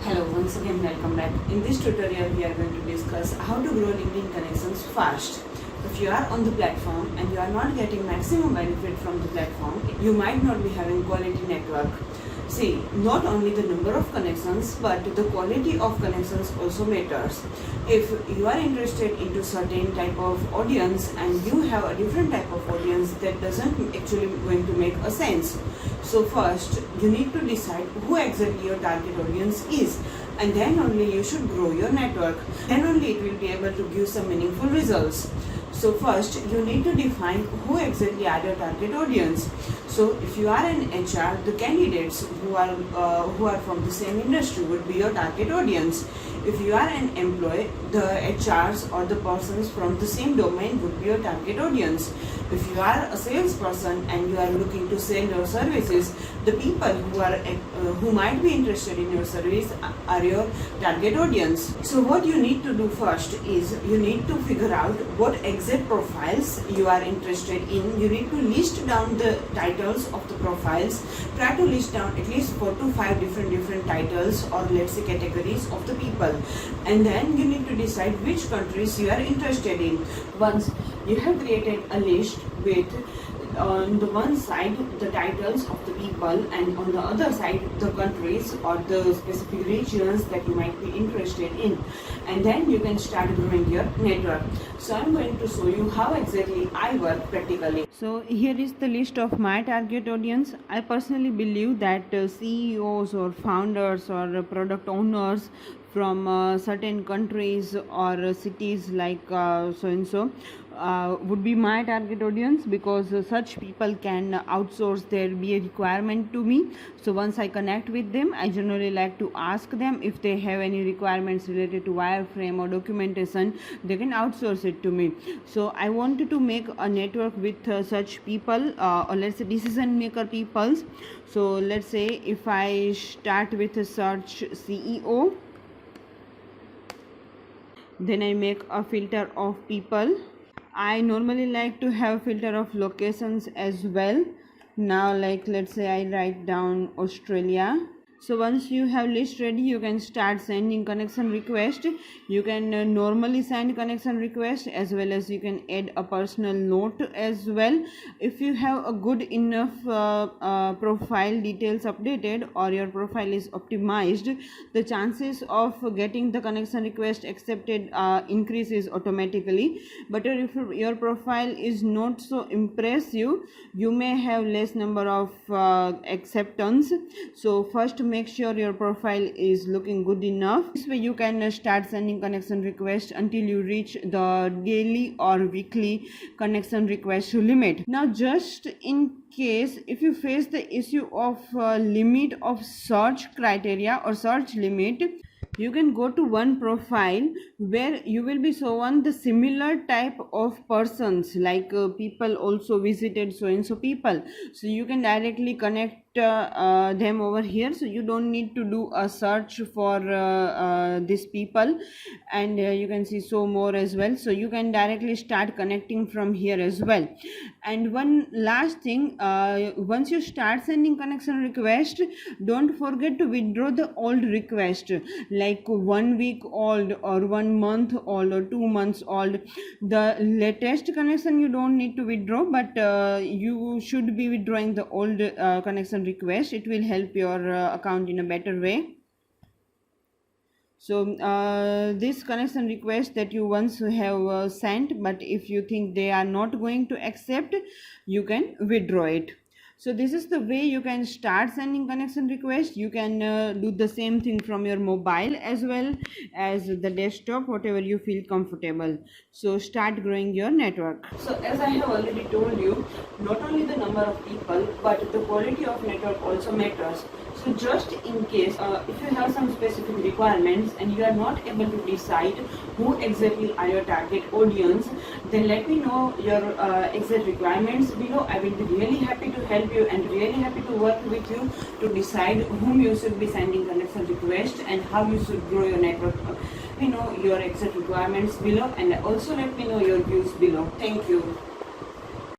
Hello, once again welcome back. In this tutorial we are going to discuss how to grow LinkedIn connections fast. If you are on the platform and you are not getting maximum benefit from the platform, you might not be having quality network. See, not only the number of connections but the quality of connections also matters. If you are interested into certain type of audience and you have a different type of audience, that doesn't actually going to make a sense. So first you need to decide who exactly your target audience is, and then only you should grow your network. Then only it will be able to give some meaningful results. So first you need to define who exactly are your target audience. So if you are an HR, the candidates who are from the same industry would be your target audience. If you are an employee, the HRs or the persons from the same domain would be your target audience. If you are a salesperson and you are looking to sell your services, the people who might be interested in your service are your target audience. So what you need to do first is you need to figure out what exact profiles you are interested in. You need to list down the titles of the profiles. Try to list down at least 4 to 5 different titles, or let's say categories of the people, and then you need to decide which countries you are interested in. Once you have created a list with on the one side the titles of the people and on the other side the countries or the specific regions that you might be interested in, and then you can start growing your network. So I'm going to show you how exactly I work practically. So here is the list of my target audience. I personally believe that CEOs or founders or product owners from certain countries or cities like so and so would be my target audience, because such people can outsource their BA requirement to me. So once I connect with them, I generally like to ask them if they have any requirements related to wireframe or documentation, they can outsource it to me. So I wanted to make a network with such people, or let's say decision maker people. So let's say if I start with a search CEO, then I make a filter of people. I normally like to have filter of locations as well. Now like let's say I write down Australia. So once you have list ready, you can start sending connection request. You can normally send connection request, as well as you can add a personal note as well. If you have a good enough profile details updated, or your profile is optimized, the chances of getting the connection request accepted increases automatically. But if your profile is not so impressive, you may have less number of acceptance. So first make sure your profile is looking good enough. This way you can start sending connection requests until you reach the daily or weekly connection request limit. Now just in case if you face the issue of limit of search criteria or search limit, you can go to one profile where you will be shown the similar type of persons, like people also visited so and so people. So you can directly connect them over here. So you don't need to do a search for these people, and you can see so more as well. So you can directly start connecting from here as well. And one last thing, once you start sending connection request, don't forget to withdraw the old request, like 1 week old or 1 month old or 2 months old. The latest connection you don't need to withdraw, but you should be withdrawing the old connection request. It will help your account in a better way. So this connection request that you once have sent, but if you think they are not going to accept, you can withdraw it. So this is the way you can start sending connection requests. You can do the same thing from your mobile as well as the desktop, whatever you feel comfortable. So start growing your network. So as I have already told you, not only the number of people but the quality of network also matters. So just in case if you have some specific requirements and you are not able to decide who exactly are your target audience, then let me know your exact requirements below. I will be really happy to help you and really happy to work with you to decide whom you should be sending connection request and how you should grow your network. Let me know your exact requirements below, and also let me know your views below. Thank you.